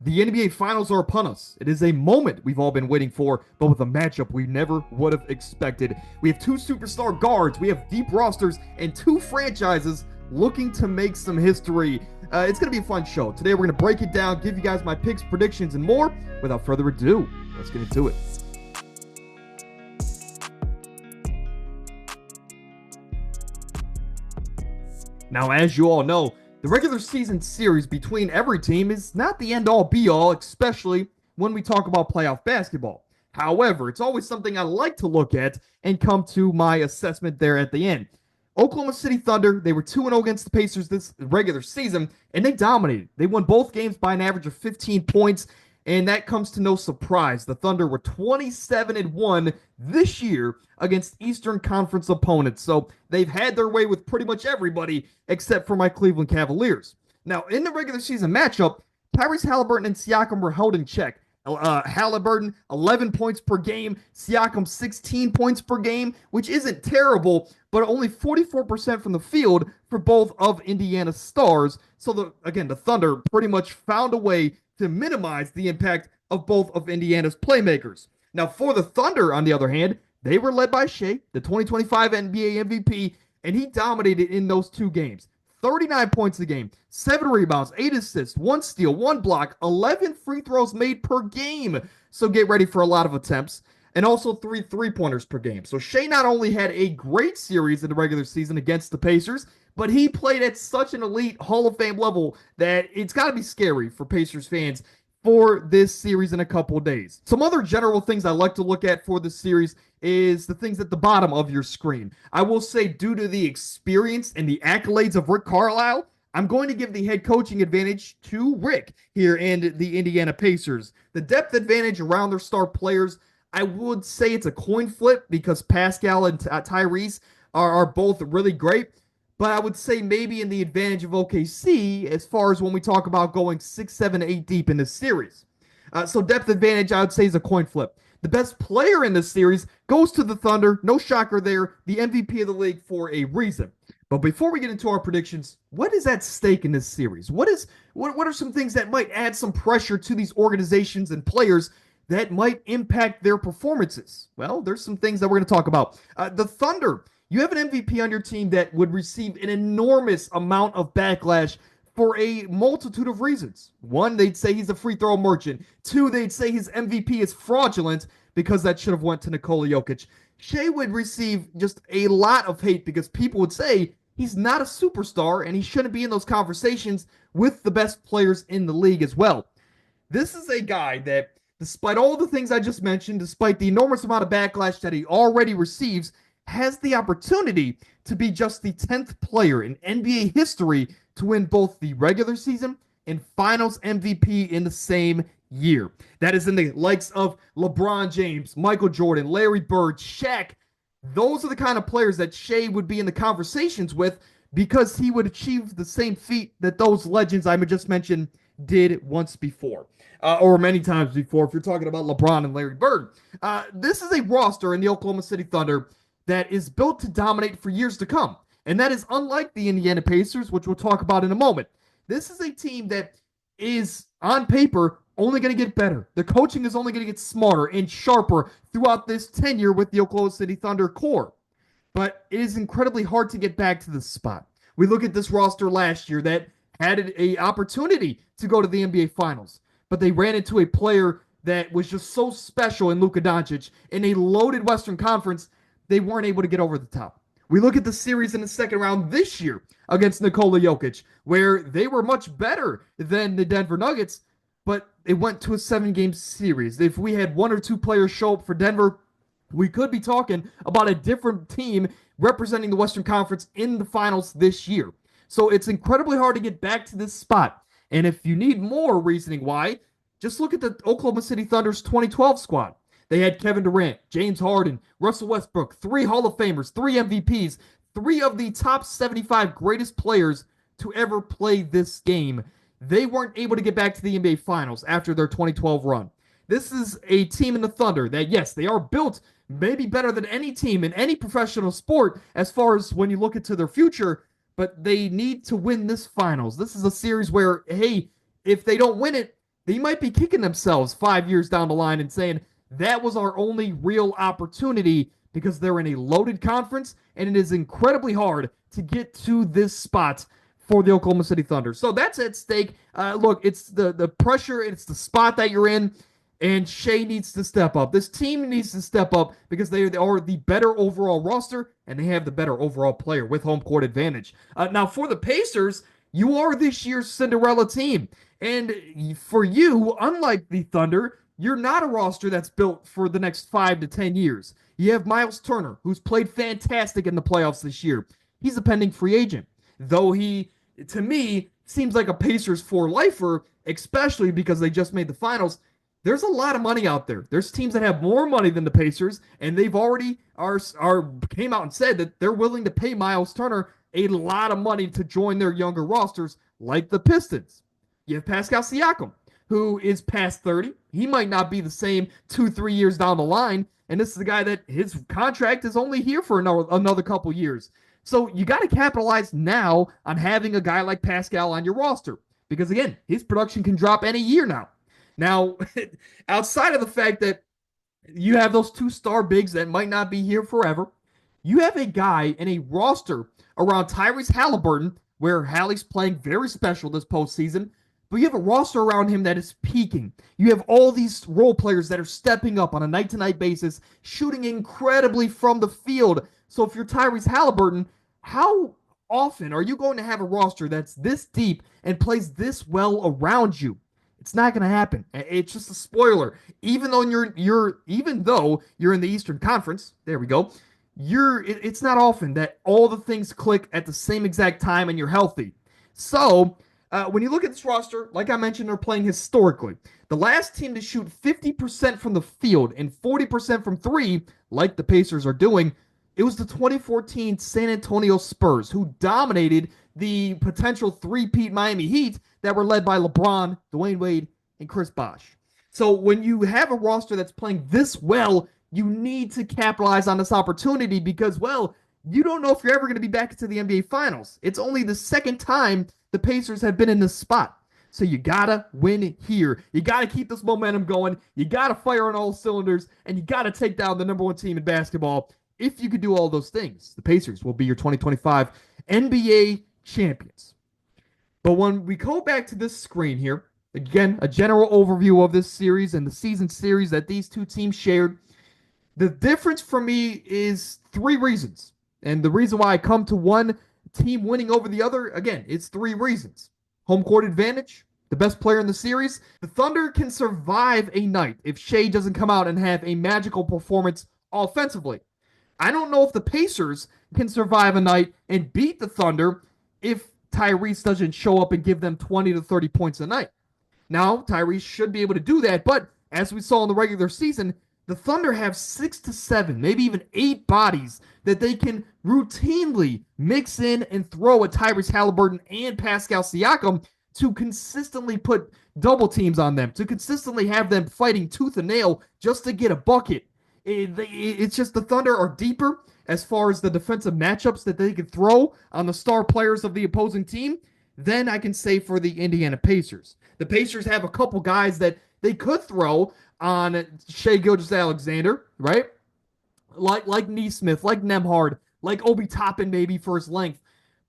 The NBA Finals are upon us. It is a moment we've all been waiting for, but with a matchup we never would have expected. We have two superstar guards, we have deep rosters, and two franchises looking to make some history. It's going to be a fun show. Today we're going to break it down, give you guys my picks, predictions, and more. Without further ado, let's get into it. Now, as you all know, the regular season series between every team is not the end all be all, especially when we talk about playoff basketball. However, it's always something I like to look at and come to my assessment there at the end. Oklahoma City Thunder, they were 2-0 against the Pacers this regular season, and they dominated. They won both games by an average of 15 points, and that comes to no surprise. The Thunder were 27-1 this year against Eastern Conference opponents, so they've had their way with pretty much everybody except for my Cleveland Cavaliers. Now, in the regular season matchup, Tyrese Halliburton and Siakam were held in check. Halliburton, 11 points per game. Siakam, 16 points per game, which isn't terrible, but only 44% from the field for both of Indiana's stars. So, the Thunder pretty much found a way to minimize the impact of both of Indiana's playmakers. Now, for the Thunder, on the other hand, they were led by Shai, the 2025 NBA MVP, and he dominated in those two games. 39 points a game, 7 rebounds, 8 assists, 1 steal, 1 block, 11 free throws made per game. So get ready for a lot of attempts. And also 3 three-pointers per game. So Shai not only had a great series in the regular season against the Pacers, but he played at such an elite Hall of Fame level that it's got to be scary for Pacers fans for this series in a couple of days. Some other general things I like to look at for this series is the things at the bottom of your screen. I will say, due to the experience and the accolades of Rick Carlisle, I'm going to give the head coaching advantage to Rick here in the Indiana Pacers. The depth advantage around their star players, I would say it's a coin flip because Pascal and Tyrese are both really great. But I would say maybe in the advantage of OKC as far as when we talk about going 6, 7, 8 deep in this series. So depth advantage, I would say, is a coin flip. The best player in this series goes to the Thunder. No shocker there. The MVP of the league for a reason. But before we get into our predictions, what is at stake in this series? What are some things that might add some pressure to these organizations and players that might impact their performances? Well, there's some things that we're going to talk about. The Thunder, you have an MVP on your team that would receive an enormous amount of backlash for a multitude of reasons. One, they'd say he's a free throw merchant. Two, they'd say his MVP is fraudulent because that should have went to Nikola Jokic. Shai would receive just a lot of hate because people would say he's not a superstar and he shouldn't be in those conversations with the best players in the league as well. This is a guy that, despite all the things I just mentioned, despite the enormous amount of backlash that he already receives, has the opportunity to be just the 10th player in NBA history to win both the regular season and finals MVP in the same year. That is in the likes of LeBron James, Michael Jordan, Larry Bird, Shaq. Those are the kind of players that Shai would be in the conversations with because he would achieve the same feat that those legends I just mentioned did once before. Or many times before, if you're talking about LeBron and Larry Bird. This is a roster in the Oklahoma City Thunder that is built to dominate for years to come. And that is unlike the Indiana Pacers, which we'll talk about in a moment. This is a team that is, on paper, only going to get better. The coaching is only going to get smarter and sharper throughout this tenure with the Oklahoma City Thunder core. But it is incredibly hard to get back to this spot. We look at this roster last year that had an opportunity to go to the NBA Finals, but they ran into a player that was just so special in Luka Doncic in a loaded Western Conference. They weren't able to get over the top. We look at the series in the second round this year against Nikola Jokic, where they were much better than the Denver Nuggets, but it went to a 7-game series. If we had 1 or 2 players show up for Denver, we could be talking about a different team representing the Western Conference in the finals this year. So it's incredibly hard to get back to this spot. And if you need more reasoning why, just look at the Oklahoma City Thunder's 2012 squad. They had Kevin Durant, James Harden, Russell Westbrook, 3 Hall of Famers, 3 MVPs, 3 of the top 75 greatest players to ever play this game. They weren't able to get back to the NBA Finals after their 2012 run. This is a team in the Thunder that, yes, they are built maybe better than any team in any professional sport as far as when you look into their future, but they need to win this Finals. This is a series where, hey, if they don't win it, they might be kicking themselves 5 years down the line and saying that was our only real opportunity because they're in a loaded conference and it is incredibly hard to get to this spot for the Oklahoma City Thunder. So that's at stake. Look, it's the pressure, it's the spot that you're in, and Shea needs to step up. This team needs to step up because they are the better overall roster and they have the better overall player with home court advantage. Now, for the Pacers, you are this year's Cinderella team. And for you, unlike the Thunder, you're not a roster that's built for the next 5 to 10 years. You have Miles Turner, who's played fantastic in the playoffs this year. He's a pending free agent, though he, to me, seems like a Pacers for lifer, especially because they just made the finals. There's a lot of money out there. There's teams that have more money than the Pacers, and they've already came out and said that they're willing to pay Miles Turner a lot of money to join their younger rosters, like the Pistons. You have Pascal Siakam, who is past 30. He might not be the same 2-3 years down the line, and this is the guy that his contract is only here for another couple years. So you got to capitalize now on having a guy like Pascal on your roster, because again, his production can drop any year now. Now, outside of the fact that you have those two star bigs that might not be here forever, you have a guy in a roster around Tyrese Halliburton, where Hallie's playing very special this postseason, but you have a roster around him that is peaking. You have all these role players that are stepping up on a night-to-night basis, shooting incredibly from the field. So if you're Tyrese Halliburton, how often are you going to have a roster that's this deep and plays this well around you? It's not going to happen. It's just a spoiler. Even though you're in the Eastern Conference, there we go. It's not often that all the things click at the same exact time and you're healthy. So when you look at this roster, like I mentioned, they're playing historically. The last team to shoot 50% from the field and 40% from three, like the Pacers are doing, it was the 2014 San Antonio Spurs, who dominated the potential three-peat Miami Heat that were led by LeBron, Dwayne Wade, and Chris Bosh. So when you have a roster that's playing this well, you need to capitalize on this opportunity because, well, you don't know if you're ever going to be back into the NBA Finals. It's only the second time the Pacers have been in this spot. So you got to win here. You got to keep this momentum going. You got to fire on all cylinders, and you got to take down the number one team in basketball. If you could do all those things, the Pacers will be your 2025 NBA champions. But when we go back to this screen here, again, a general overview of this series and the season series that these two teams shared, the difference for me is three reasons. And the reason why I come to one team winning over the other, again, it's three reasons. Home court advantage, the best player in the series. The Thunder can survive a night if Shea doesn't come out and have a magical performance offensively. I don't know if the Pacers can survive a night and beat the Thunder if Tyrese doesn't show up and give them 20 to 30 points a night. Now, Tyrese should be able to do that, but as we saw in the regular season, the Thunder have 6 to 7, maybe even 8 bodies that they can routinely mix in and throw at Tyrese Halliburton and Pascal Siakam to consistently put double teams on them, to consistently have them fighting tooth and nail just to get a bucket. It's just the Thunder are deeper as far as the defensive matchups that they can throw on the star players of the opposing team than I can say for the Indiana Pacers. The Pacers have a couple guys that they could throw on Shai Gilgeous-Alexander, right? Like Nesmith, like Nembhard, like Obi Toppin maybe for his length.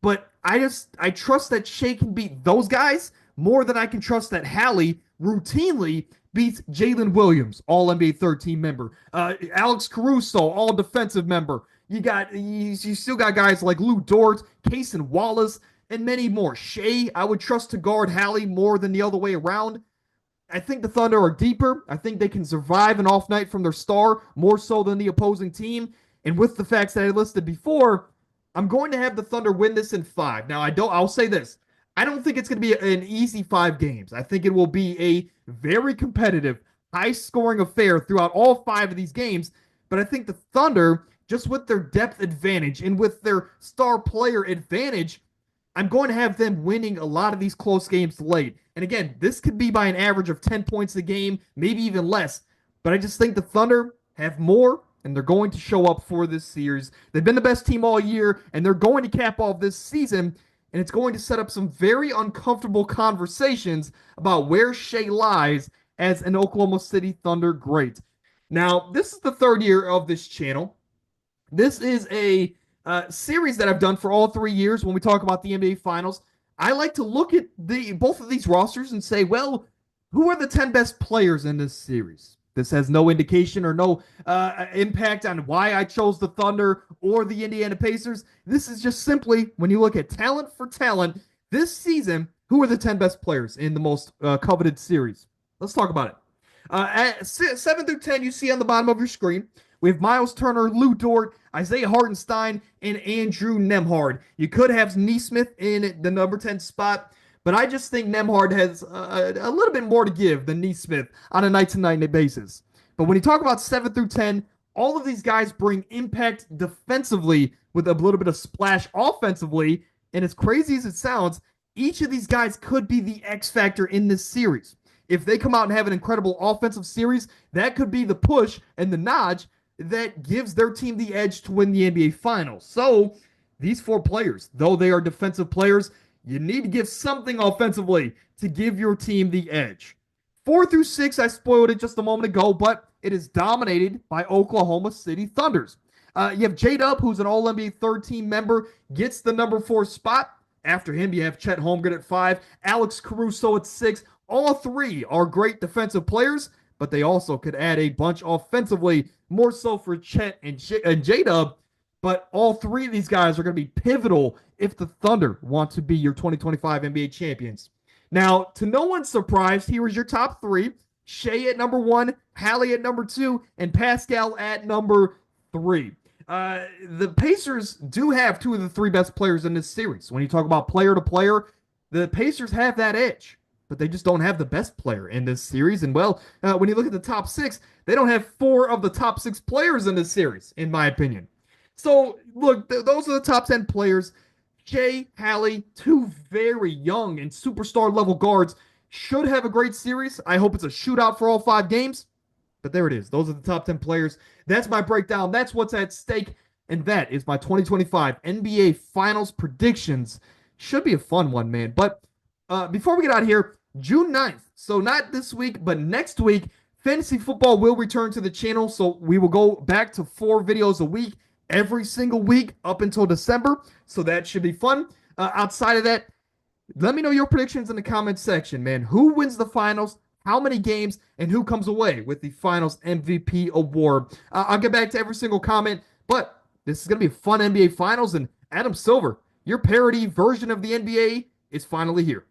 But I trust that Shai can beat those guys more than I can trust that Hallie routinely beats Jalen Williams, all NBA third team member. Alex Caruso, all defensive member. You still got guys like Lou Dort, Cason Wallace, and many more. Shai, I would trust to guard Hallie more than the other way around. I think the Thunder are deeper. I think they can survive an off night from their star more so than the opposing team. And with the facts that I listed before, I'm going to have the Thunder win this in 5. Now, I'll say this. I don't think it's going to be an easy 5 games. I think it will be a very competitive, high-scoring affair throughout all 5 of these games. But I think the Thunder, just with their depth advantage and with their star player advantage, I'm going to have them winning a lot of these close games late. And again, this could be by an average of 10 points a game, maybe even less. But I just think the Thunder have more, and they're going to show up for this series. They've been the best team all year, and they're going to cap off this season and it's going to set up some very uncomfortable conversations about where Shea lies as an Oklahoma City Thunder great. Now, this is the third year of this channel. This is a series that I've done for all 3 years when we talk about the NBA Finals. I like to look at both of these rosters and say, well, who are the 10 best players in this series? This has no indication or no impact on why I chose the Thunder or the Indiana Pacers. This is just simply, when you look at talent for talent, this season, who are the 10 best players in the most coveted series? Let's talk about it. At 7 through 10, you see on the bottom of your screen, we have Miles Turner, Lou Dort, Isaiah Hartenstein, and Andrew Nembhard. You could have Nesmith in the number 10 spot, but I just think Nembhard has a little bit more to give than Nesmith on a night-to-night basis. But when you talk about 7 through 10, all of these guys bring impact defensively with a little bit of splash offensively. And as crazy as it sounds, each of these guys could be the X factor in this series. If they come out and have an incredible offensive series, that could be the push and the notch that gives their team the edge to win the NBA Finals. So these four players, though they are defensive players, you need to give something offensively to give your team the edge. 4 through 6, I spoiled it just a moment ago, but it is dominated by Oklahoma City Thunders. You have J-Dub, who's an All-NBA third-team member, gets the number 4 spot. After him, you have Chet Holmgren at 5, Alex Caruso at 6. All three are great defensive players, but they also could add a bunch offensively, more so for Chet and J-Dub. But all three of these guys are going to be pivotal if the Thunder want to be your 2025 NBA champions. Now, to no one's surprise, here is your top three. Shea at number 1, Hallie at number 2, and Pascal at number 3. The Pacers do have 2 of the 3 best players in this series. When you talk about player to player, the Pacers have that edge, but they just don't have the best player in this series. And well, when you look at the top 6, they don't have 4 of the top 6 players in this series, in my opinion. So, look, those are the top 10 players. Shea, Hallie, 2 very young and superstar level guards, should have a great series. I hope it's a shootout for all 5 games. But there it is. Those are the top 10 players. That's my breakdown. That's what's at stake. And that is my 2025 NBA Finals predictions. Should be a fun one, man. But before we get out of here, June 9th, so not this week, but next week, fantasy football will return to the channel. So we will go back to 4 videos a week every single week up until December. So that should be fun. Outside of that, let me know your predictions in the comments section, man. Who wins the finals? How many games? And who comes away with the finals MVP award? I'll get back to every single comment, but this is going to be a fun NBA Finals. And Adam Silver, your parody version of the NBA is finally here.